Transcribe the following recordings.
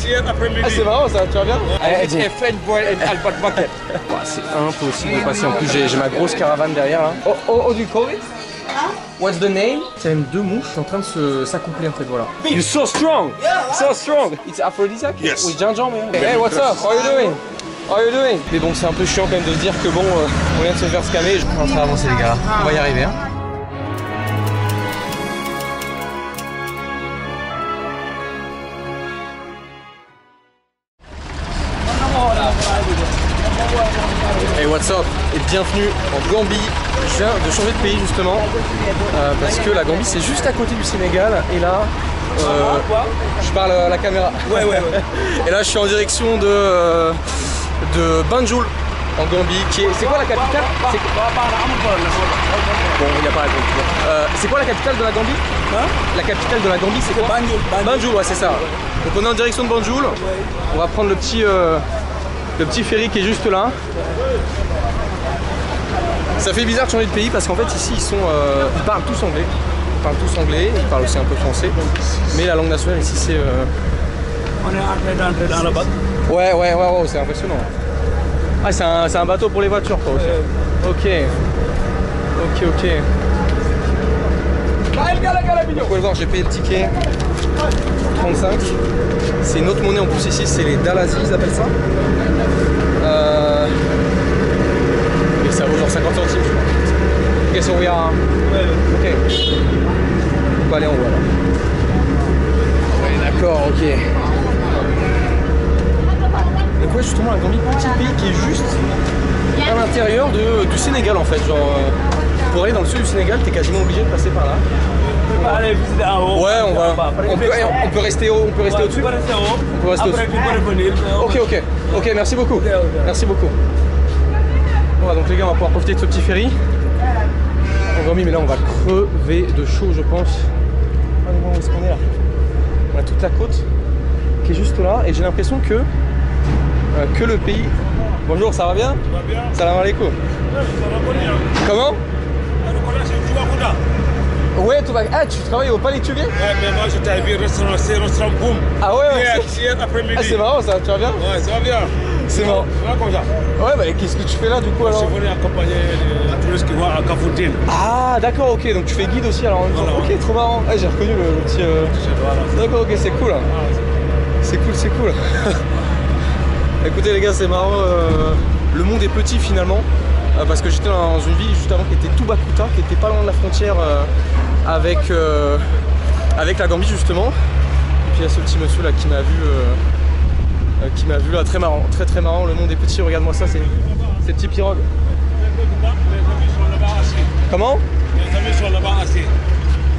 Ah c'est marrant ça, tu vas bien? C'est impossible de passer, en plus j'ai ma grosse caravane derrière là. Oh, du call it? What's the name? C'est même deux mouches en train de s'accoupler en fait, voilà. You're so strong! So strong! It's aphrodisiac? Yes. With gingembre, man. Hey, what's up? How are you doing? How are you doing? Mais bon, c'est un peu chiant quand même de se dire que bon, on vient de se faire scammer. On est en train d'avancer les gars, on va y arriver hein. Hey, what's up? Et bienvenue en Gambie. Je viens de changer de pays justement parce que la Gambie c'est juste à côté du Sénégal et là je parle à la caméra. Ouais. Et là je suis en direction de Banjul en Gambie qui est... C'est quoi la capitale? Bon, il n'y a pas répondu. C'est quoi la capitale de la Gambie? La capitale de la Gambie c'est quoi? Banjul, ouais c'est ça. Donc on est en direction de Banjul. On va prendre le petit ferry qui est juste là. Ça fait bizarre de changer de pays parce qu'en fait ici ils parlent tous anglais. Ils parlent aussi un peu français. Mais la langue nationale ici c'est... On est entré dans la bateau. Ouais, c'est impressionnant. Ah c'est un bateau pour les voitures quoi aussi. Ok. Vous pouvez le voir, j'ai payé le ticket 35. C'est une autre monnaie en plus ici, c'est les Dalazi, ils appellent ça. Et ça vaut genre 50 centimes je crois. Ok, so we are... Ok. On va aller en haut alors. Ouais d'accord, ok. Donc ouais justement la Gambie, petit pays qui est juste à l'intérieur du Sénégal en fait. Genre pour aller dans le sud du Sénégal, t'es quasiment obligé de passer par là. On va aller visiter en haut. Ouais, on peut rester au-dessus. On peut rester au-dessus. Après, tu peux revenir. Ok, merci beaucoup. Merci beaucoup. Voilà, donc les gars, on va pouvoir profiter de ce petit ferry. En Gambie, mais là, on va crever de chaud, je pense. Où est-ce qu'on est là? On a toute la côte qui est juste là, et j'ai l'impression que le pays... Bonjour, ça va bien? Ça va bien. Salam alaikum. Comment? Ouais, ah, tu travailles au Palais Tuguet? Ouais, mais moi je t'ai vu restaurant Boom. Ah ouais, Hier après-midi. Ah, c'est marrant ça, tu vas bien? Ouais, ça va bien. C'est marrant. Ça va comme ça? Ouais, bah qu'est-ce que tu fais là du coup alors? Je suis venu accompagner les touristes qui vont à Kafountine. Ah, d'accord, ok, donc tu fais guide aussi alors en même temps. Voilà. Ok, trop marrant. Ah, j'ai reconnu le petit. D'accord, ok, c'est cool. C'est cool. Écoutez les gars, c'est marrant. Le monde est petit finalement. Parce que j'étais dans une ville juste avant qui était Toubacouta, qui était pas loin de la frontière avec la Gambie justement. Et puis il y a ce petit monsieur là qui m'a vu là, très marrant, très marrant. Le monde est petit, regarde-moi ça, ces petits pirogues. Mes amis sont là-bas assis. Comment? Mes amis sont là-bas assis.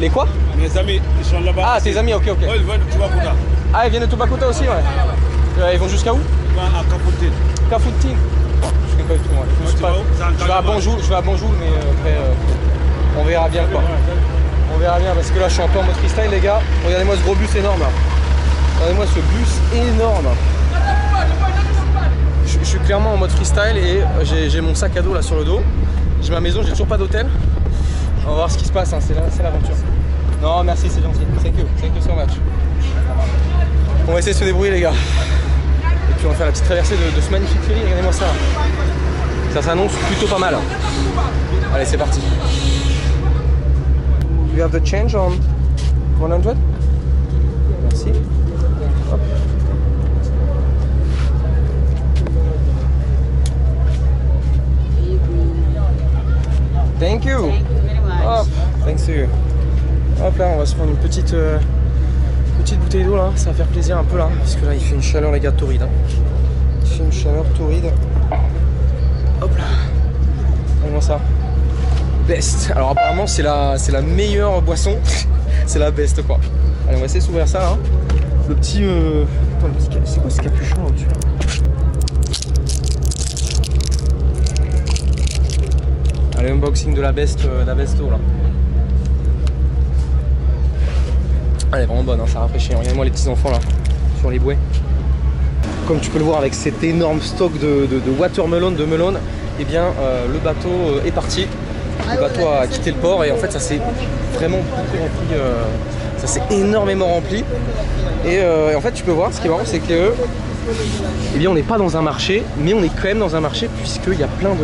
Les quoi? Mes amis, ils sont là-bas. Ah, tes amis, ok. Ouais, ils viennent de Toubacouta. Ah, ils viennent de Toubacouta aussi, ouais. Ils vont jusqu'à où? Ils vont à Kafountine. Kafountine. Je connais pas du tout, moi. Je vais à Banjul, mais après, on verra bien quoi. On verra bien parce que là je suis un peu en mode freestyle les gars. Regardez-moi ce gros bus énorme là. Regardez-moi ce bus énorme. Je suis clairement en mode freestyle et j'ai mon sac à dos là sur le dos. J'ai ma maison, j'ai toujours pas d'hôtel. On va voir ce qui se passe, hein. C'est l'aventure. Non merci, c'est gentil. Thank you so much. On va essayer de se débrouiller les gars. Et puis on va faire la petite traversée de ce magnifique ferry, regardez-moi ça. Ça s'annonce plutôt pas mal. Allez, c'est parti. You have the change on 100? Merci. Hop. Thank you. Hop, thanks to you. Hop là, on va se prendre une petite bouteille d'eau là, ça va faire plaisir un peu là, parce que là il fait une chaleur les gars torride. Il fait une chaleur torride. Hop là, regardez-moi ça. Best. Alors apparemment c'est la meilleure boisson. C'est la best quoi. Allez on va essayer de s'ouvrir ça là. Le petit... Attends, c'est quoi ce capuchon là au-dessus? Allez, unboxing de la best eau là. Elle est vraiment bonne, hein, ça rafraîchit. Regardez-moi les petits enfants là, sur les bouées. Comme tu peux le voir avec cet énorme stock de watermelon, de melon, eh bien le bateau est parti. Le bateau a quitté le port et en fait ça s'est vraiment beaucoup rempli. Ça s'est énormément rempli. Et en fait, tu peux voir, ce qui est marrant, c'est que eh bien, on n'est pas dans un marché, mais on est quand même dans un marché puisqu'il y a plein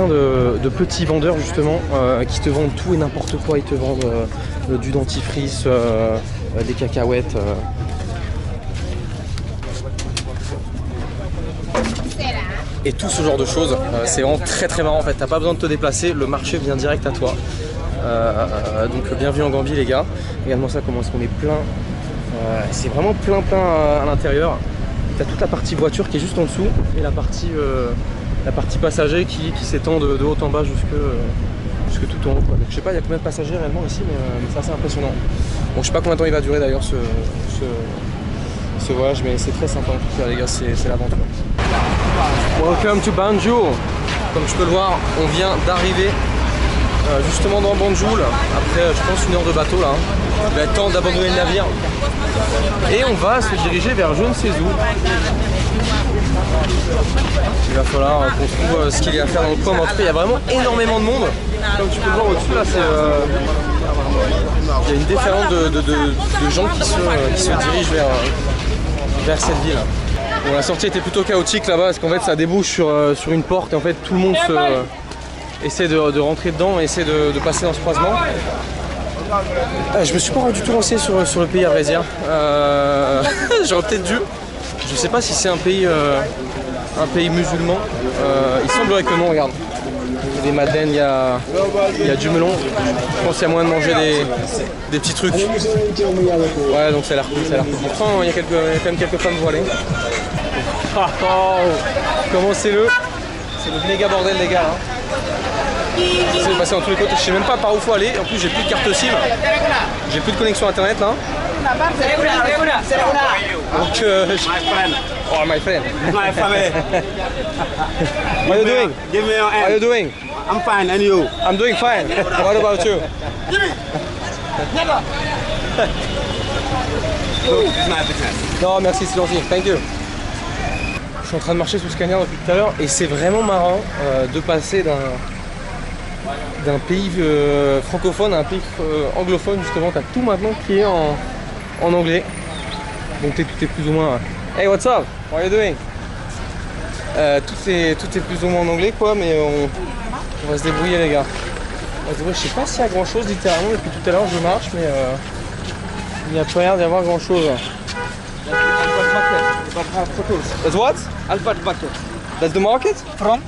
de petits vendeurs justement qui te vendent tout et n'importe quoi. Ils te vendent du dentifrice, des cacahuètes. Et tout ce genre de choses. C'est vraiment très marrant en fait. T'as pas besoin de te déplacer, le marché vient direct à toi. Donc bienvenue en Gambie les gars. Regarde-moi ça, comment est-ce qu'on est plein. C'est vraiment plein à l'intérieur. T'as toute la partie voiture qui est juste en dessous et la partie passager qui s'étend de haut en bas jusque tout en haut quoi. Donc je sais pas il y a combien de passagers réellement ici, mais c'est assez impressionnant. Bon je sais pas combien de temps il va durer d'ailleurs ce voyage, mais c'est très sympa en tout cas les gars, c'est l'aventure. Welcome to Banjul. Comme tu peux le voir, on vient d'arriver justement dans Banjul après je pense 1 heure de bateau là. Il va être temps d'abandonner le navire et on va se diriger vers je ne sais où. Il va falloir qu'on trouve ce qu'il y a à faire dans le coin, mais en tout cas il y a vraiment énormément de monde. Comme tu peux le voir au-dessus là, il y a une déferlante de gens qui se dirigent vers cette ville. Bon, la sortie était plutôt chaotique là-bas parce qu'en fait ça débouche sur une porte et en fait tout le monde essaie de rentrer dedans et essaie de passer dans ce croisement. Je me suis pas du tout renseigné sur le pays à vrai dire. J'aurais peut-être dû. Je sais pas si c'est un pays musulman. Il semblerait que non, regarde. Il y a des madeleines, il y a du melon. Je pense qu'il y a moyen de manger des petits trucs. Ouais, donc ça a l'air cool, Pourtant, il y a quand même quelques femmes voilées. Oh, commencez-le. C'est le méga bordel les gars. C'est passé dans tous les côtés, je sais même pas par où faut aller. En plus j'ai plus de carte SIM, j'ai plus de connexion internet là. Donc oh my friend. My family. How are you doing? Give me your hand. How are you doing? I'm fine, and you? I'm doing fine. What about you? It's my business. Non merci, c'est gentil. Thank you. Je suis en train de marcher sous le scanner depuis tout à l'heure et c'est vraiment marrant de passer d'un pays francophone à un pays anglophone justement. T'as tout maintenant qui est en anglais. Donc tout est plus ou moins hey what's up? How are you doing? Tout est plus ou moins en anglais quoi, mais on va se débrouiller les gars. Je sais pas s'il y a grand chose littéralement depuis tout à l'heure je marche, mais il n'y a pas l'air d'y avoir grand chose. That's what? Albert Market. That's the market? From?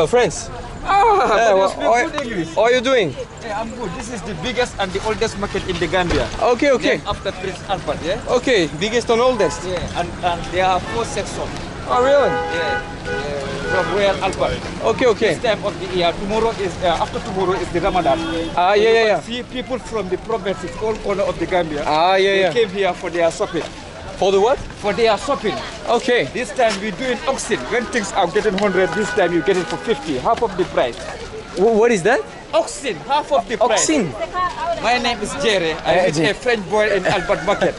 France. Ah, well, how are you doing? Yeah, I'm good. This is the biggest and the oldest market in the Gambia. Okay. Named after Prince Albert, yeah? Okay, biggest and oldest. Yeah, and there are 4 sections. Oh really? Yeah, from Royal Albert. Okay. This time of the year, tomorrow is, after tomorrow is the Ramadan. Ah, So yeah. you can see people from the provinces, all corner of the Gambia. Ah, yeah. They came here for their shopping. For the what? For their shopping. Okay. This time we're doing auction. When things are getting 100, this time you get it for 50, half of the price. What is that? Auction, half of the price. Auction. My name is Jerry. I'm a French boy in Albert Market.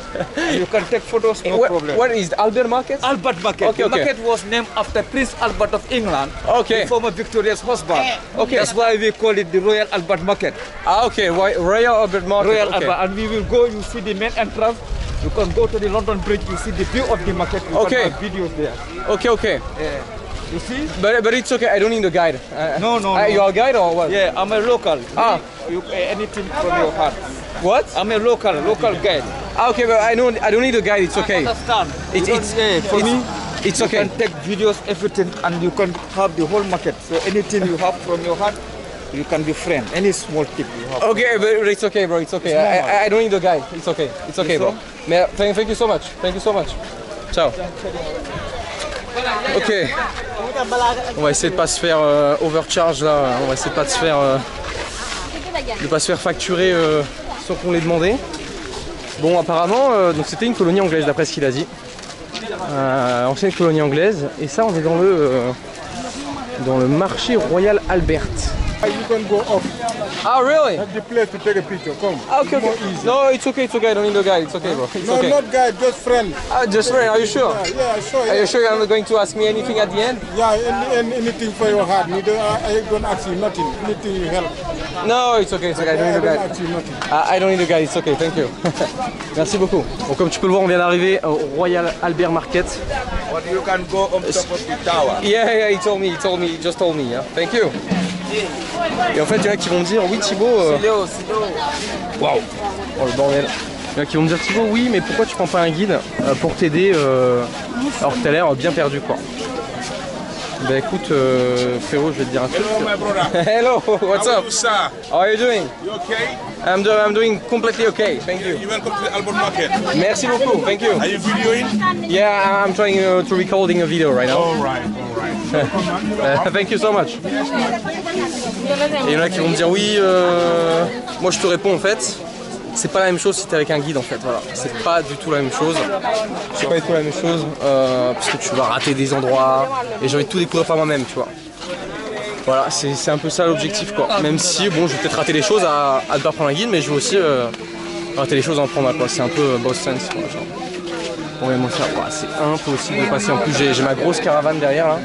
You can take photos, no problem. What is the Albert Market? Albert Market. Okay, The market was named after Prince Albert of England, Okay. the former Victoria's husband. Okay. That's why we call it the Royal Albert Market. Ah, okay. Royal Albert Market. Royal Okay. Albert. And we will go, you see the main entrance. You can go to the London Bridge, you see the view of the market. You Okay. can have videos there. Okay. Yeah. You see? But it's okay. I don't need a guide. No. You are a guide or what? Yeah, I'm a local. Ah. Anything from your heart. What? I'm a local guide. Ah, okay, but I don't need a guide. It's okay. I understand. For me, It's you okay. can take videos, everything, and you can have the whole market. So anything you have from your heart, you can be friend. Any small tip you have. Okay, but it's okay, bro. It's okay. I don't need a guide. It's okay. It's okay, bro. Mais thank you so much. Thank you so much. Ciao. Ok. On va essayer de pas se faire overcharge là. On va essayer de pas se faire facturer sans qu'on l'ait demandé. Bon, apparemment, donc c'était une colonie anglaise d'après ce qu'il a dit. Ancienne colonie anglaise. Et ça, on est dans le marché Royal Albert. You can go off. Ah, really? Have the place to take a picture. Come. Okay, It's more okay. easy. No, it's okay, I don't need a guide. It's okay, bro. It's No, okay. not guide, just friend. Ah, just right. Are you sure? Yeah, sure. Are you sure you're not going to ask me anything at the end? Yeah, anything for your heart. I don't ask you nothing. Anything you help. No, it's okay. I don't need a I don't guide. ask you nothing. I don't need a guide, it's okay, thank you. Merci beaucoup. Bon, comme tu peux le voir, on vient d'arriver au Royal Albert Market. But you can go on top of the tower. Yeah, he just told me, yeah. Thank you. Et en fait, il y en a qui vont me dire, oui Thibaut. Waouh. Oh le bordel. Il y en a qui vont me dire, Thibaut, oui, mais pourquoi tu prends pas un guide pour t'aider alors que t'as l'air bien perdu, quoi. Bah écoute, frérot, je vais te dire un truc. Hello, my brother. Hello, what's How are up? you, sir? How are you doing? You okay? I'm doing completely okay, thank you. You welcome to the Albert Market. Merci beaucoup, thank you. Are you videoing? Yeah, I'm trying to recording a video right now. All right. Thank you so much. Et il y en a qui vont me dire oui, moi je te réponds en fait, c'est pas la même chose si t'es avec un guide en fait, voilà. C'est pas du tout la même chose. C'est pas du tout la même chose parce que tu vas rater des endroits et j'ai envie de tout découvrir par moi-même, tu vois. Voilà, c'est un peu ça l'objectif quoi. Même si bon, je vais peut-être rater les choses à ne pas prendre un guide, mais je vais aussi rater les choses à en prendre un quoi. C'est un peu boss sense quoi, genre. Bon, mais moi ça, c'est impossible de passer. En plus, j'ai ma grosse caravane derrière là.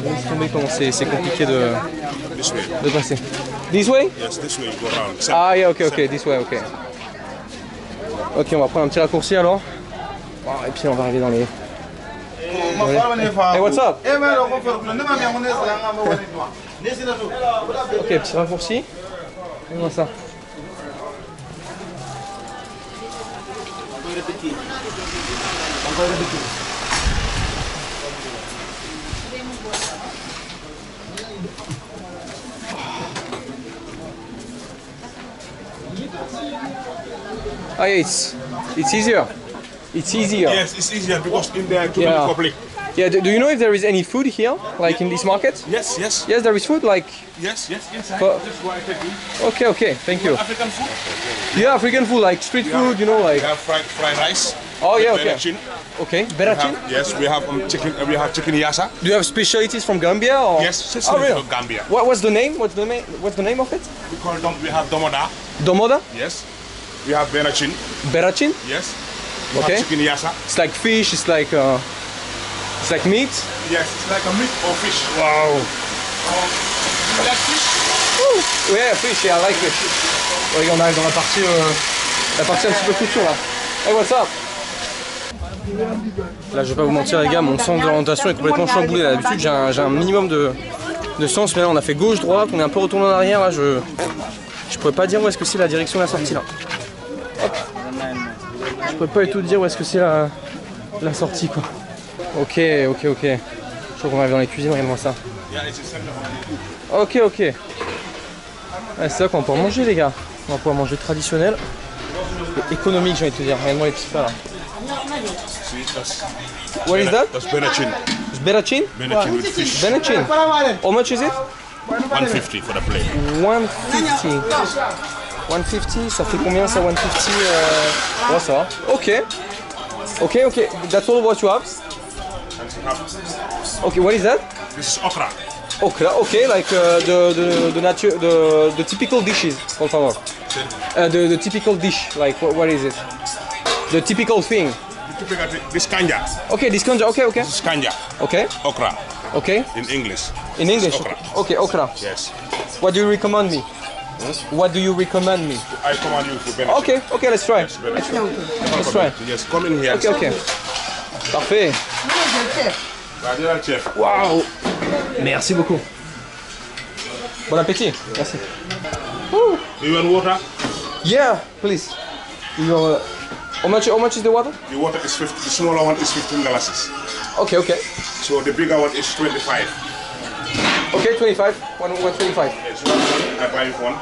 Laisse tomber comment c'est compliqué de passer. This way? Yes, this way you go around. Ah yeah, ok, this way, ok. Ok, on va prendre un petit raccourci alors. Et puis on va arriver dans les... Hey, what's up? Ok, petit raccourci. Regarde ça. Oh yeah, it's easier. It's easier. Yes, it's easier because in there too Yeah. many public. Yeah, do you know if there is any food here, like in this market? Yes. Yes, there is food, like... Yes, inside. For- Just go and take it. Okay, thank you. African food. Yeah, African food, like street food, you know, like... We have fried rice. Oh yeah, with okay. Benachin. Okay, We berachin? have- Yes, we have chicken. We have chicken yassa. Do you have specialties from Gambia or? Yes, Oh really? from Gambia. What's the name? What's the name of it? We call them. We have domoda. Domoda? Yes. We have benachin. Berachin? Yes. We Okay. have chicken yassa. It's like fish. It's like meat. Yes, it's like a meat or fish. Wow. You like fish? Yeah, fish. Yeah, I like fish. Ouais, on arrive dans la partie un petit peu couture là. Hey, what's up? Là, je vais pas vous mentir les gars, mon sens d'orientation est complètement chamboulé. D'habitude, j'ai un minimum de sens, mais là, on a fait gauche-droite, on est un peu retourné en arrière. Là, je pourrais pas dire où est-ce que c'est la direction de la sortie là. Hop. Je pourrais pas du tout dire où est-ce que c'est la sortie quoi. Ok. Je crois qu'on arrive dans les cuisines, regarde-moi ça. Ok. Ouais, c'est là qu'on va pouvoir manger les gars. On va pouvoir manger traditionnel et économique, j'ai envie de te dire. Regarde-moi les petits plats là. What is that? That's benachin. It's berachin? Benachin with fish. Berachin. How much is it? 150 for the plate. 150. 150, ça fait combien ça 150 Ouais, ça va. Ok. That's all what you have? Okay, what is that? This is okra. Okra, okay, like the typical dishes, por favor. The typical dish, like what is it? The typical thing. This kanja. Okay, this kanja, okay. This is kanja. Okay, Okra. okay. In English. In English? Okra. Okay, okra. Yes. What do you recommend me? What do you recommend me? I command you for benachin. Okay, let's try. Let's try. Yes, come in here. Ok. Parfait. Radial chef. Waouh. Merci beaucoup. Bon appétit. Merci. You want water? Yeah, please. How much is the water? The water is 50. The smaller one is $15. Okay. So the bigger one is 25. Okay, 25. 125. Yes, I buy you one.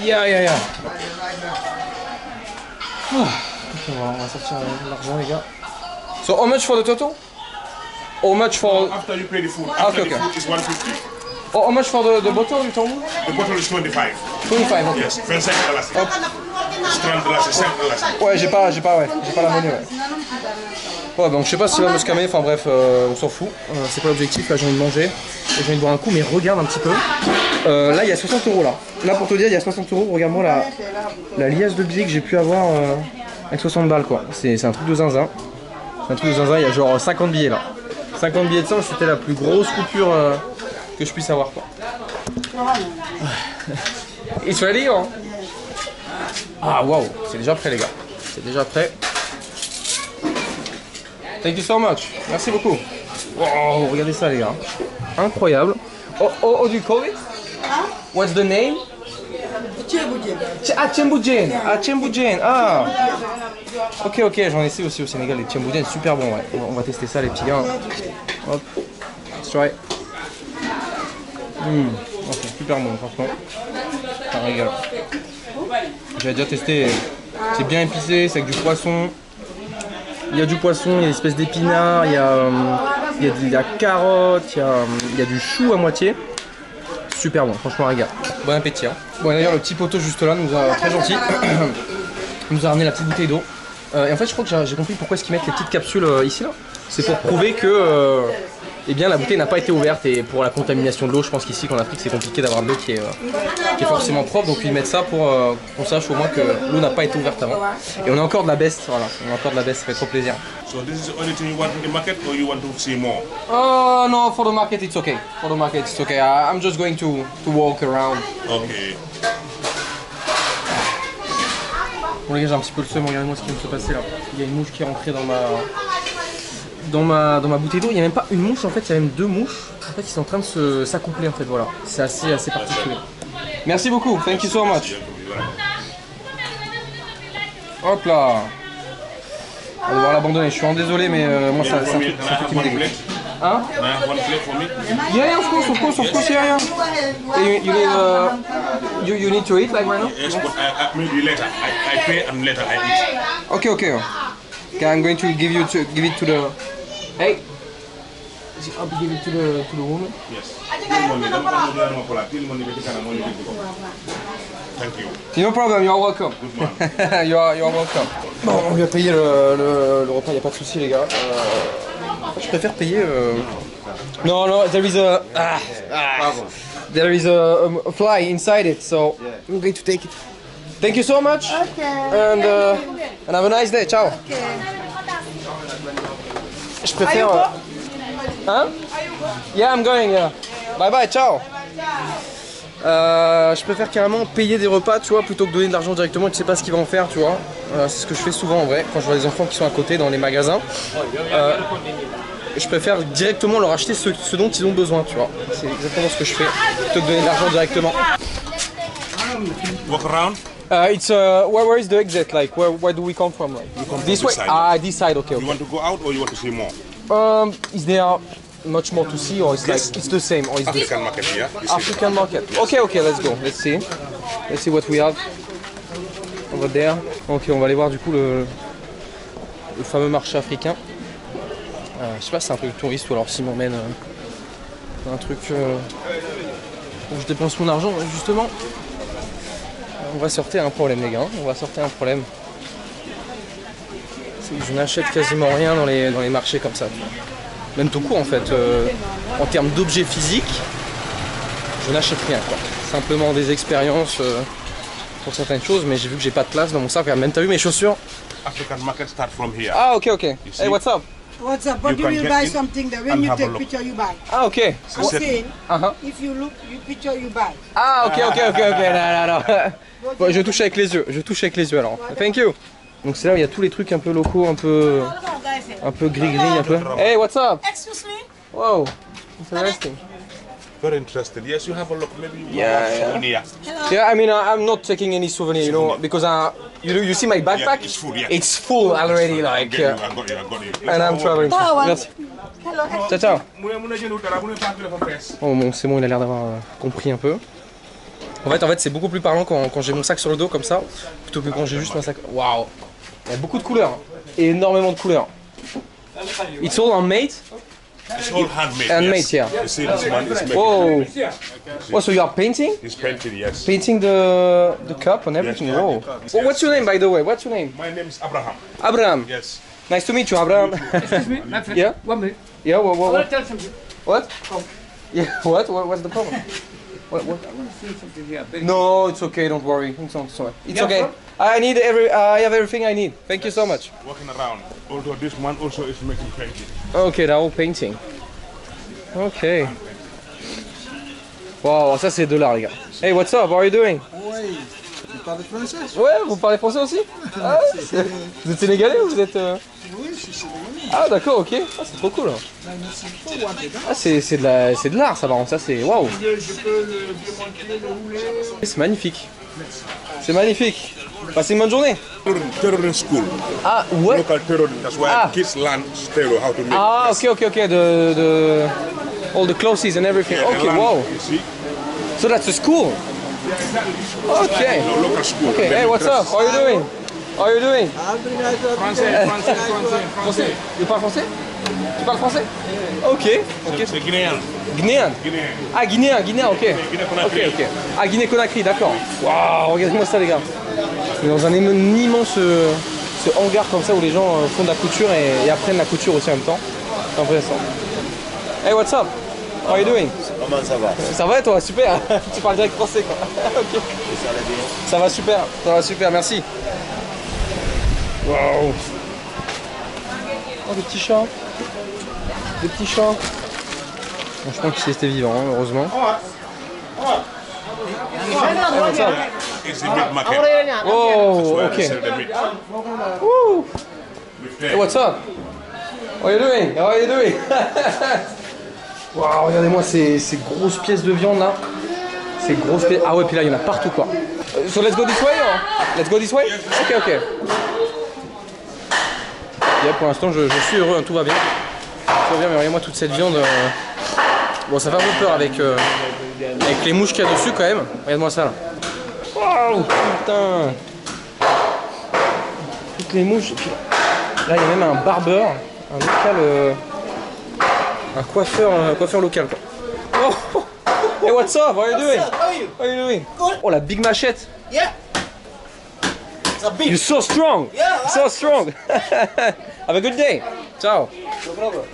Yeah. Ok, on va sortir l'argent les gars. So how much for the total? How much for... After you pay the food. After Okay. the food is 150. How much for the bottle you told me? The bottle is 25. 25, ok. Yes, $25. $30, $7. Ouais, j'ai pas la monnaie, ouais. Ouais, donc je sais pas s'il va me scammer, enfin bref, on s'en fout. C'est pas l'objectif, là j'ai envie de manger. Et j'ai envie de boire un coup, mais regarde un petit peu. Là il y a 60 € là. Là pour te dire il y a 60 €, regarde-moi la liasse de billets que j'ai pu avoir avec 60 balles quoi. C'est un truc de zinzin. C'est un truc de zinzin, il y a genre 50 billets là. 50 billets de 100, c'était la plus grosse coupure que je puisse avoir quoi. It's ready hein? Ah waouh, c'est déjà prêt les gars. C'est déjà prêt. Thank you so much. Merci beaucoup. Wow, regardez ça les gars. Incroyable. Oh, do you call it? What's the name? Tchemboudjen. Tchemboudjen. Ah. Ok, j'en ai essayé aussi au Sénégal, les tchemboudjen, super bon, ouais. On va tester ça les petits gars. Hop. Let's try. C'est super bon, franchement. Ça régale. J'avais déjà testé. C'est bien épicé, c'est avec du poisson. Il y a du poisson, il y a une espèce d'épinards, il y a de la carotte, il y a du chou à moitié. Super bon, franchement régal. Bon appétit. Hein. Bon d'ailleurs le petit poteau juste là nous a très gentil. Nous a ramené la petite bouteille d'eau. Et en fait je crois que j'ai compris pourquoi est-ce qu'ils mettent les petites capsules ici là. C'est pour prouver que eh bien, la bouteille n'a pas été ouverte et pour la contamination de l'eau, je pense qu'ici qu'en Afrique c'est compliqué d'avoir de l'eau qui est forcément propre, donc ils mettent ça pour qu'on sache au moins que l'eau n'a pas été ouverte avant. Et on a encore de la baisse, voilà, on a encore de la baisse, ça fait trop plaisir. So this is the only thing you want in the market, or you want to see more? Oh no, for the market it's okay. For the market it's okay. I'm just going to walk around. Okay. Bon les gars, j'ai un petit peu le seum, regardez-moi ce qui vient de se passer là. Il y a une mouche qui est rentrée dans ma bouteille d'eau. Il n'y a même pas une mouche en fait, il y a même deux mouches. En fait ils sont en train de s'accoupler en fait, voilà. C'est assez particulier. Merci beaucoup, thank you so much. Hop là. On va devoir l'abandonner, je suis désolé mais moi c'est un truc qui me dégoûte. Hein? Yeah, of course, yeah. You need to eat like right now? Yes, but maybe later. I pay and later I eat. Okay. Okay, I'm going to give it to the. Hey. I'll give it to the woman. Yes. Thank you. No problem, you're welcome. you're welcome. Bon, on lui a payé le repas, il n'y a pas de souci les gars. Je préfère payer. No, there is a fly inside it, so I'm going to take it. Thank you so much. Okay. And have a nice day. Ciao. Okay. Je préfère. Hein? Yeah, I'm going. Yeah. Bye bye. Ciao. Je préfère carrément payer des repas, tu vois, plutôt que donner de l'argent directement. Tu sais pas ce qu'ils vont en faire, tu vois. C'est ce que je fais souvent en vrai quand je vois les enfants qui sont à côté dans les magasins. Je préfère directement leur acheter ce dont ils ont besoin, tu vois. C'est exactement ce que je fais, plutôt que donner de l'argent directement. Walk around. It's where is the exit? Like where do we come from? Like this way? Side. Ah, this side. Okay. You want to go out or you want to see more? Is there much more to see, or it's like it's the same, or is African market here. African market? Yes. Okay. Let's go. Let's see what we have over there. Ok, on va aller voir du coup le fameux marché africain. Je sais pas si c'est un truc touriste ou alors s'il m'emmène un truc où je dépense mon argent. Justement, on va sortir un problème les gars, on va sortir un problème. C'est que je n'achète quasiment rien dans les marchés comme ça. Même tout court en fait, en termes d'objets physiques, je n'achète rien quoi. Simplement des expériences pour certaines choses, mais j'ai vu que j'ai pas de place dans mon sac. Même t'as vu mes chaussures? African market start from here. Ah ok. Hey, what's up? What's up? But you will buy something that when you take picture you buy. Ah ok. I'm saying, if you look, you picture you buy. Ah ok. Non. Bon, je touche avec les yeux, alors. Thank you. Donc c'est là où il y a tous les trucs un peu locaux, un peu gris, un peu. Hey, what's up? Excuse me? Wow, interesting. Very interested. Yes, you have a look. Maybe you Yeah. souvenir. Yeah, I mean, I'm not taking any souvenir, you know, because you see my backpack? Yeah, it's full, yeah. It's full already, like. I got you. And I'm traveling. Merci. Hello. Ciao. Oh bon, c'est bon, il a l'air d'avoir compris un peu. En fait, c'est beaucoup plus parlant quand j'ai mon sac sur le dos comme ça, plutôt que quand j'ai juste mon sac. Waouh, il y a beaucoup de couleurs, et énormément de couleurs. It's all handmade. It's all handmade. Handmade, yes. yeah. You see, this one is made. Whoa. Oh, so you are painting? It's painted, yes. Painting the cup and everything. Yes, Whoa. Well, what's your name, by the way? What's your name? My name is Abraham. Abraham. Yes. Nice to meet you, Abraham. Excuse me, my friend. Yeah. 1 minute. Yeah. I want What? to tell something. What? Yeah. What? What's the problem? What? No, it's okay. Don't worry. It's okay. I need I have everything I need. Thank you so much. Walking around. Although this one also is making painting. Ok, they're all painting. Ok. Wow, ça c'est $, les gars. Hey, what's up? How are you doing? Oui. Tu parles français? Ouais, vous parlez français aussi? Ah, ouais, vous êtes sénégalais ou vous êtes... Oui, je suis sénégalais. Ah d'accord, ok. Ah, c'est trop cool. Ah, c'est de l'art, ça, par contre. Ça, c'est... Waouh. Je peux le démonter, le rouler. C'est magnifique. C'est magnifique. Passez une bonne journée. Terrorist school. Ah, ouais. Local terrorist. That's why Ah. kids learn stereo, how to make. Ah, ok. All the clothes and everything. Yeah, Okay, learn, wow. You see? So that's a school. Okay. No, local school. Okay. Then Hey, you what's up? transfer. How are you doing? How are you doing? Français. Tu parles français? Tu parles français? Ok. C'est Guinéen. Guinéen. Guinéen. Ah, Guinéen, ok. Guinée-Conakry. Ok. Ah, Guinée-Conakry, d'accord. Waouh, regardez-moi ça, les gars. On est dans un immense ce hangar comme ça où les gens font de la couture et apprennent la couture aussi en même temps. C'est intéressant. Hey, what's up? How are you doing? Comment ça va? Ça va et toi? Super. Tu parles direct français, quoi. Ok. Ça va super, merci. Waouh. Oh, des petits chats. Des petits chats. Bon, je pense qu'ils étaient vivants, hein, heureusement. Hey, what's up? It's a meat market. Oh, Where ok. they sell the meat. Woo. With Hey, what's up? How are you doing? How are you doing? Waouh, regardez-moi ces grosses pièces de viande là. Ces grosses pièces. Ah ouais, puis là il y en a partout quoi. So let's go this way or? Let's go this way? Ok. Yeah, pour l'instant je suis heureux, hein, tout va bien. Tout va bien, mais regardez-moi toute cette viande. Bon, ça fait un peu peur avec les mouches qu'il y a dessus quand même. Regarde-moi ça là. Waouh, putain. Toutes les mouches. Et puis, là il y a même un barbeur, un local. Un coiffeur local quoi. Oh. Hey, what's up? How are you doing? How are you doing? Oh, la big machette. Yeah. It's a big. You're so strong. Yeah. So strong. Have a good day. Ciao.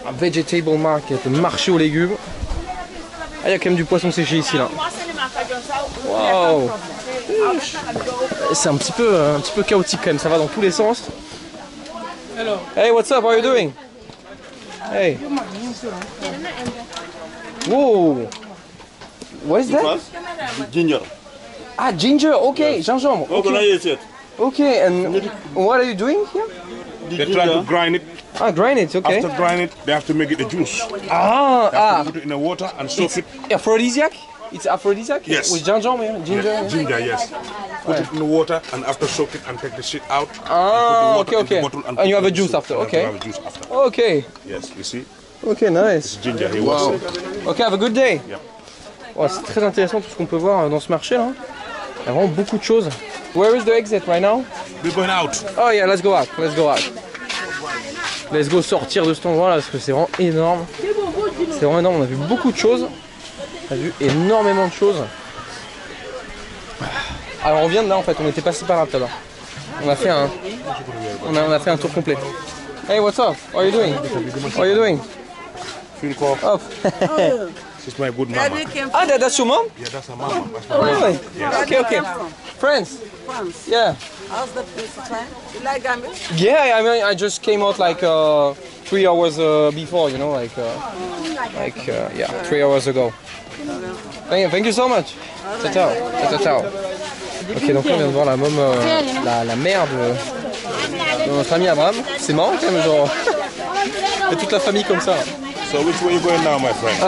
Un vegetable market, le marché aux légumes. Ah, il y a quand même du poisson séché ici là. Wow. C'est un petit peu chaotique quand même. Ça va dans tous les sens. Hey, what's up? How are you doing? Hey. Whoa. What is that? Ginger. Ah, ginger. Okay, gingembre. Okay. Yes. Okay, and what are you doing here? They try to grind it. Ah, grind it. Okay. After grind it, they have to make it the juice. They Ah, have to put it in the water and soak it. aphrodisiac. It's aphrodisiac. Yes. With gingembre, yeah? Ginger. Yeah, ginger, yes. Put it in the water and after soak it and take the shit out. Ah, and put the water okay. in the bottle And you have a put juice the after, soup. okay. You have a juice after. Okay. Yes, you see? Okay, nice. Ginger, he was it. Okay, have a good day. Yep. Oh, c'est très intéressant tout ce qu'on peut voir dans ce marché là. Il y a vraiment beaucoup de choses. Where is the exit right now? We're going out. Oh yeah, let's go out. Let's go out. Let's go sortir de cet endroit là parce que c'est vraiment énorme. C'est vraiment énorme. On a vu beaucoup de choses. On a vu énormément de choses. Alors on vient de là en fait. On était passé par là tout à l'heure. On a fait un tour complet. Hey, what's up? How are you doing? How are you doing? Feel call. Oh. She's my good mama. Ah, that's your mom? Yeah, that's her mama. That's my Oh, mama. really? Okay. France. France. Yeah. How's the place time? You like Gambia? Yeah, I mean, I just came out like 3 hours before, you know, like 3 hours ago. Thank you so much. Ciao. Ok, donc là on vient de voir la mère de notre ami Abraham. C'est marrant quand même, genre. Et toute la famille comme ça. So which way you going now, my friend?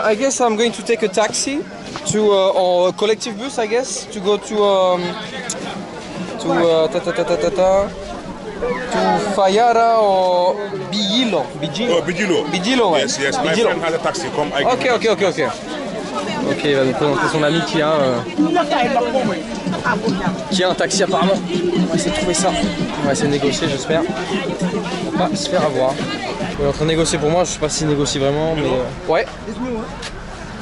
I guess I'm going to take a taxi to or a collective bus, I guess, to go to Fayara or Bigilo. Oh, Bigilo. Bigilo, ouais. Yes, my Bigilo. friend has a taxi. Come, I give Ok. Ok, il va nous présenter son ami qui a un taxi apparemment. On va essayer de trouver ça. On va essayer de négocier, j'espère. On va pas se faire avoir. Il est en train de négocier pour moi, je sais pas s'il négocie vraiment, mais ouais.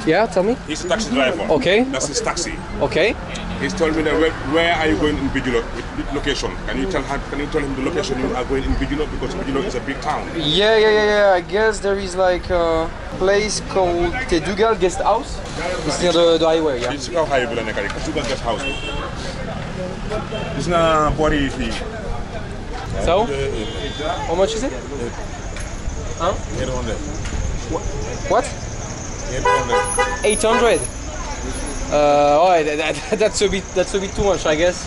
Yeah, tell me. He's a taxi driver. Okay. That's his taxi. Okay. He's told me that where are you going in Bigelow? Which location? Can you tell him the location you are going in Bigelow, because Bigelow is a big town. Yeah. I guess there is like a place called Tedugal Guest House. It's near the highway. Yeah. It's how high you like Tedugal Guest House. It's not body fee. So? How much is it? Huh? 800. What? 800. 800. That's a bit too much, I guess.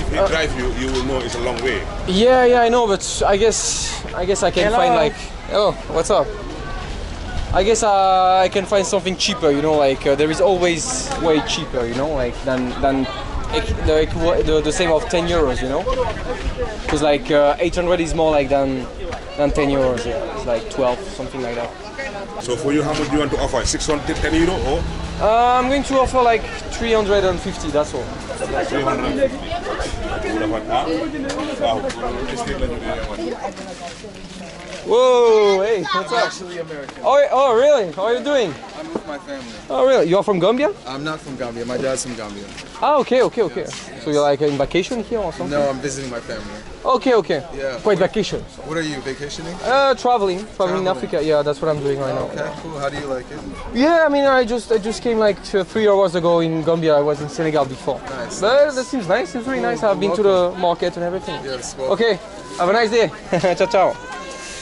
If you drive, you will know it's a long way. Yeah, I know, but I guess I can find like. Oh, what's up? I guess I can find something cheaper, you know, like there is always way cheaper, you know, like than the same of 10 euros, you know, because like 800 is more like than 10 euros. Yeah. It's like 12, something like that. So for you, how much do you want to offer? 610 euro or? I'm going to offer like 350. That's all. 350. Whoa, hey, what's up? Actually American. Oh, really? How are you doing? I'm with my family. Oh, really? You are from Gambia? I'm not from Gambia. My dad's from Gambia. Ah, okay. So you're like in vacation here or something? No, I'm visiting my family. Okay. Yeah. Quite vacation. What are you, vacationing? Traveling in Africa. Yeah, that's what I'm doing right now. Okay, cool. How do you like it? Yeah, I mean, I just came like 3 hours ago in Gambia. I was in Senegal before. Nice. But that seems nice. Seems really nice. I've been to the market and everything. Yes, well, Okay. Have a nice day. Ciao.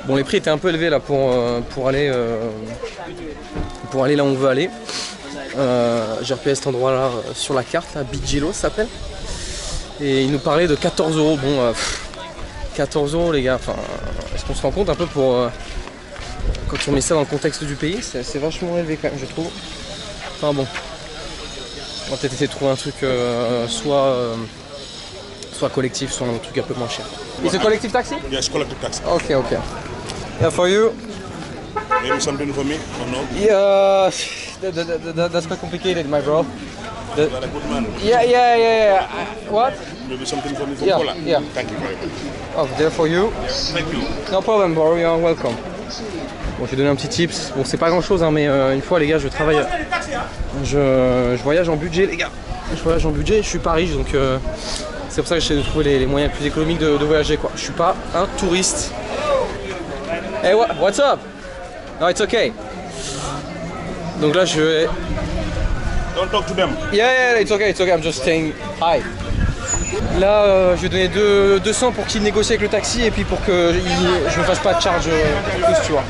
Bon, les prix étaient un peu élevés là pour aller là où on veut aller. J'ai repéré cet endroit là sur la carte, là, Bigelow ça s'appelle. Et il nous parlait de 14 €. Bon, 14 € les gars, enfin, est-ce qu'on se rend compte un peu pour quand on met ça dans le contexte du pays, c'est vachement élevé quand même, je trouve. Enfin bon, on va peut-être essayer de trouver un truc soit collectif, soit un truc un peu moins cher. It's a collective taxi? Yes, collective taxi. Okay. Yeah, for you. Maybe something for me or no? Yeah, that's quite complicated, my bro. You are a good man. Yeah. What? Maybe something for me from Yeah, Poland. yeah. Thank you very much. Oh, there for you. Thank you. No problem, bro. You're welcome. Bon, je vais donner un petit tips. Bon, c'est pas grand chose, hein, mais une fois, les gars, je voyage en budget, les gars. Je voyage en budget. Je suis pas riche, donc c'est pour ça que j'essaie de trouver les moyens les plus économiques de voyager, quoi. Je suis pas un touriste. Hey, what's up? No, it's okay. Donc là, je vais. Don't talk to them. Yeah, it's okay. I'm just saying hi. Là, je vais donner 200 pour qu'il négocie avec le taxi et puis pour que je me fasse pas de charge plus, tu vois.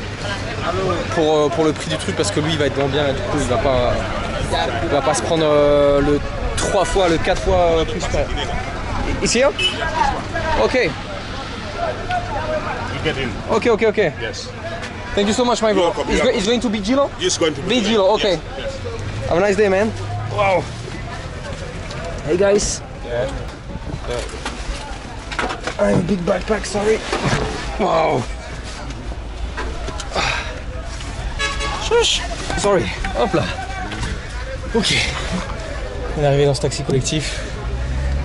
Pour le prix du truc, parce que lui, il va être gambien et du coup, il va pas se prendre le 3 fois, le 4 fois plus cher. Ici, hein? Ok. You get in. Okay. Yes. Thank you so much, my bro. You're welcome. It's going to Bigelow? It's going to be Bigelow, okay. Yes. Have a nice day, man. Wow. Hey, guys. Yeah. I have a big backpack, sorry. Wow. Shush. Sorry. Hop là. Ok. On est arrivé dans ce taxi collectif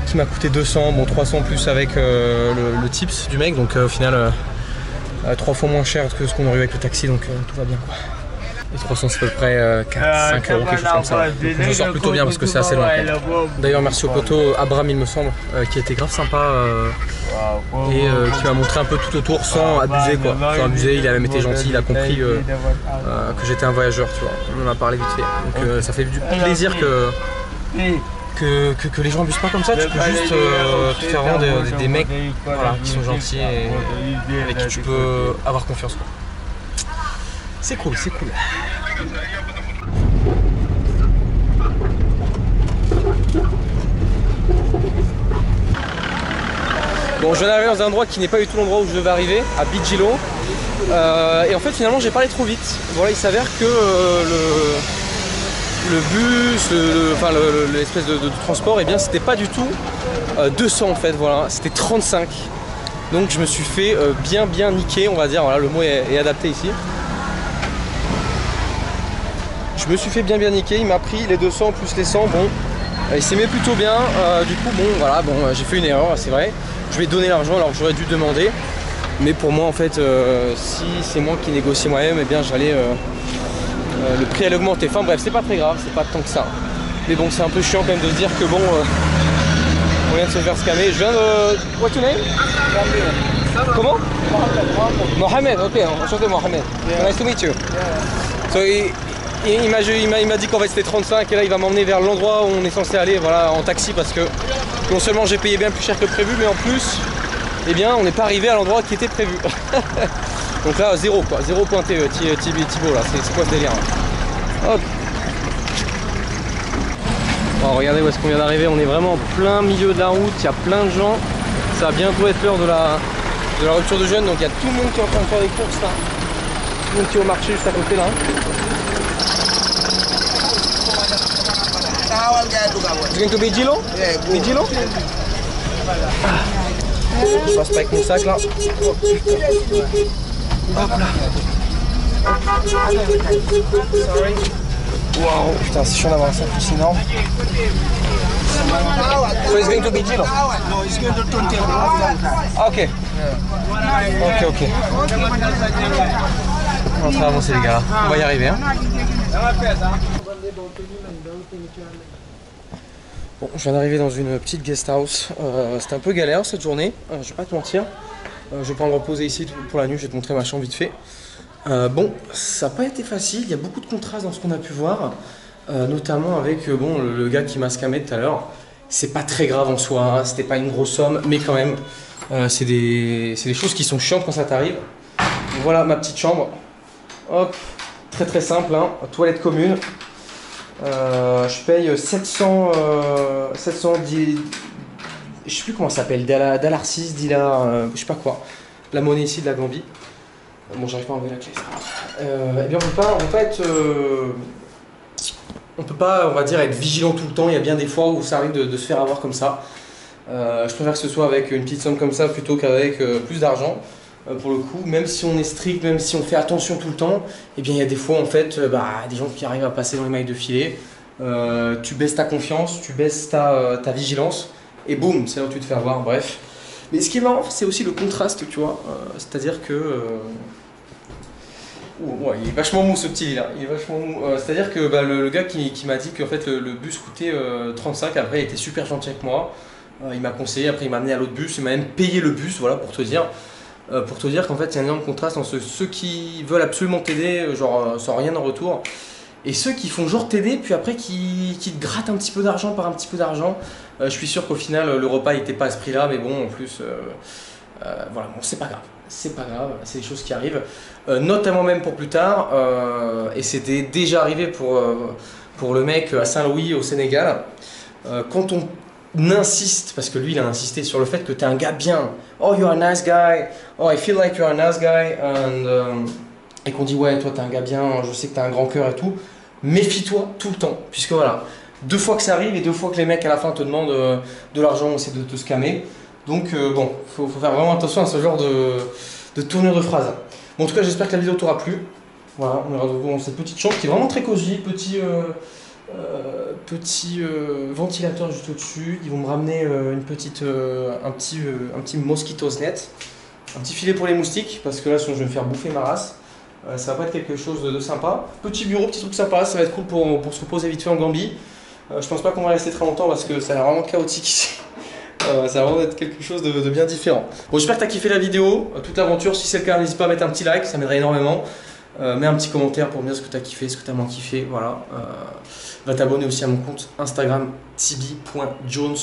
qui m'a coûté 200, bon 300 plus avec le tips du mec, donc au final 3 fois moins cher que ce qu'on aurait eu avec le taxi, donc tout va bien quoi. Et 300 c'est à peu près 4-5 €, quelque chose comme ça. Donc, je sors plutôt bien parce que c'est assez loin. D'ailleurs merci au poteau Abraham il me semble, qui a été grave sympa et qui m'a montré un peu tout autour sans abuser quoi. Sans abuser, il a même été gentil, il a compris que j'étais un voyageur, tu vois. On en a parlé vite fait. Donc ça fait du plaisir que les gens abusent pas comme ça, tu peux juste te faire voir des mecs voilà, qui sont gentils et avec qui tu peux avoir confiance quoi. C'est cool. Bon, je viens d'arriver dans un endroit qui n'est pas du tout l'endroit où je devais arriver, à Bigelow. Et en fait, finalement, j'ai parlé trop vite. Voilà, il s'avère que le bus, l'espèce de transport, et bien, c'était pas du tout 200 en fait, voilà, c'était 35. Donc, je me suis fait bien niquer, on va dire. Voilà, le mot est adapté ici. Je me suis fait bien niquer, il m'a pris les 200 plus les 100, bon, il s'aimait plutôt bien, du coup bon voilà, bon j'ai fait une erreur, c'est vrai, je lui ai donné l'argent alors que j'aurais dû demander, mais pour moi en fait, si c'est moi qui négocie moi-même, et bien j'allais, le prix allait augmenter, enfin bref, c'est pas très grave, c'est pas tant que ça. Mais bon, c'est un peu chiant quand même de se dire que bon, on vient de se faire scammer. Je viens de... What's your name? Comment? Mohamed, ok, enchanté Mohamed. Nice to meet you. So, il m'a dit qu'en fait c'était 35 et là il va m'emmener vers l'endroit où on est censé aller, voilà, en taxi, parce que non seulement j'ai payé bien plus cher que prévu, mais en plus, eh bien, on n'est pas arrivé à l'endroit qui était prévu. Donc là, 0 quoi, 0.te Thibaut là, c'est quoi ce délire hein. Hop. Oh, regardez où est-ce qu'on vient d'arriver, on est vraiment en plein milieu de la route, il y a plein de gens. Ça va bientôt être l'heure de la rupture de jeûne, donc il y a tout le monde qui est en train de faire des courses là. Tout le monde qui est au marché juste à côté là. It's going to be Gilo? Be Gilo? Je passe pas avec mon sac là. Hop là. Sorry. Wow, putain, c'est chiant d'avoir un sac aussi énorme. So it's going to be Gilo? No, it's going to 20. Ok. Ok. On va avancer les gars, on va y arriver hein. Bon, je viens d'arriver dans une petite guest house. C'était un peu galère cette journée, je vais pas te mentir. Je vais pas me reposer ici pour la nuit, je vais te montrer ma chambre vite fait. Bon, ça n'a pas été facile, il y a beaucoup de contrastes dans ce qu'on a pu voir. Notamment avec bon, le gars qui m'a scamé tout à l'heure. C'est pas très grave en soi, hein, c'était pas une grosse somme, mais quand même, c'est des choses qui sont chiantes quand ça t'arrive. Voilà ma petite chambre. Hop, très simple, hein, toilette commune. Je paye 710, je sais plus comment ça s'appelle, Dalar 6, Dila, je sais pas quoi, la monnaie ici de la Gambie. Bon, j'arrive pas à enlever la clé, eh bien on peut pas, on va dire, être vigilant tout le temps. Il y a bien des fois où ça arrive de se faire avoir comme ça. Je préfère que ce soit avec une petite somme comme ça plutôt qu'avec plus d'argent. Pour le coup, même si on est strict, même si on fait attention tout le temps, eh bien il y a des fois en fait, des gens qui arrivent à passer dans les mailles de filet. Tu baisses ta confiance, tu baisses ta vigilance, et boum, c'est là où tu te fais avoir, bref. Mais ce qui est marrant, c'est aussi le contraste, tu vois. C'est-à-dire que... ouais, il est vachement mou ce petit là, il est vachement mou. C'est-à-dire que le gars qui m'a dit qu'en fait le bus coûtait 35, après il était super gentil avec moi. Il m'a conseillé, après il m'a amené à l'autre bus, il m'a même payé le bus, voilà, pour te dire. Qu'en fait il y a un énorme contraste entre ceux qui veulent absolument t'aider, genre sans rien en retour, et ceux qui font genre t'aider, puis après qui te grattent un petit peu d'argent par un petit peu d'argent. Je suis sûr qu'au final le repas n'était pas à ce prix là, mais bon, en plus, voilà, bon, c'est pas grave, c'est des choses qui arrivent, notamment même pour plus tard, et c'était déjà arrivé pour le mec à Saint-Louis au Sénégal, quand on insiste, parce que lui il a insisté sur le fait que tu es un gars bien, oh you're a nice guy, oh I feel like you're a nice guy, et qu'on dit ouais toi t'es un gars bien, je sais que t'as un grand cœur et tout, méfie-toi tout le temps, puisque voilà, 2 fois que ça arrive et 2 fois que les mecs à la fin te demandent de l'argent, on essaie de te scammer, donc bon, faut faire vraiment attention à ce genre de tournure de phrase. Bon, en tout cas j'espère que la vidéo t'aura plu, voilà, on est dans cette petite chambre qui est vraiment très cosy, petit ventilateur juste au-dessus. Ils vont me ramener un petit mosquito's net, un petit filet pour les moustiques, parce que là sinon je vais me faire bouffer ma race. Ça va pas être quelque chose de sympa. Petit bureau, petit truc sympa, ça va être cool pour se reposer vite fait en Gambie. Je pense pas qu'on va rester très longtemps parce que ça a l'air vraiment chaotique ici. Ça va vraiment être quelque chose de bien différent. Bon, j'espère que tu as kiffé la vidéo, toute l'aventure. Si c'est le cas, n'hésite pas à mettre un petit like, ça m'aiderait énormément. Mets un petit commentaire pour me dire ce que tu as kiffé, ce que tu as moins kiffé, voilà. Va t'abonner aussi à mon compte Instagram tibi.jones.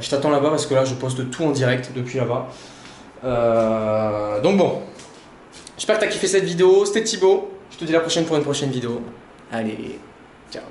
Je t'attends là-bas parce que là je poste tout en direct depuis là-bas. Donc bon, j'espère que tu as kiffé cette vidéo. C'était Thibaut, je te dis à la prochaine pour une prochaine vidéo. Allez, ciao.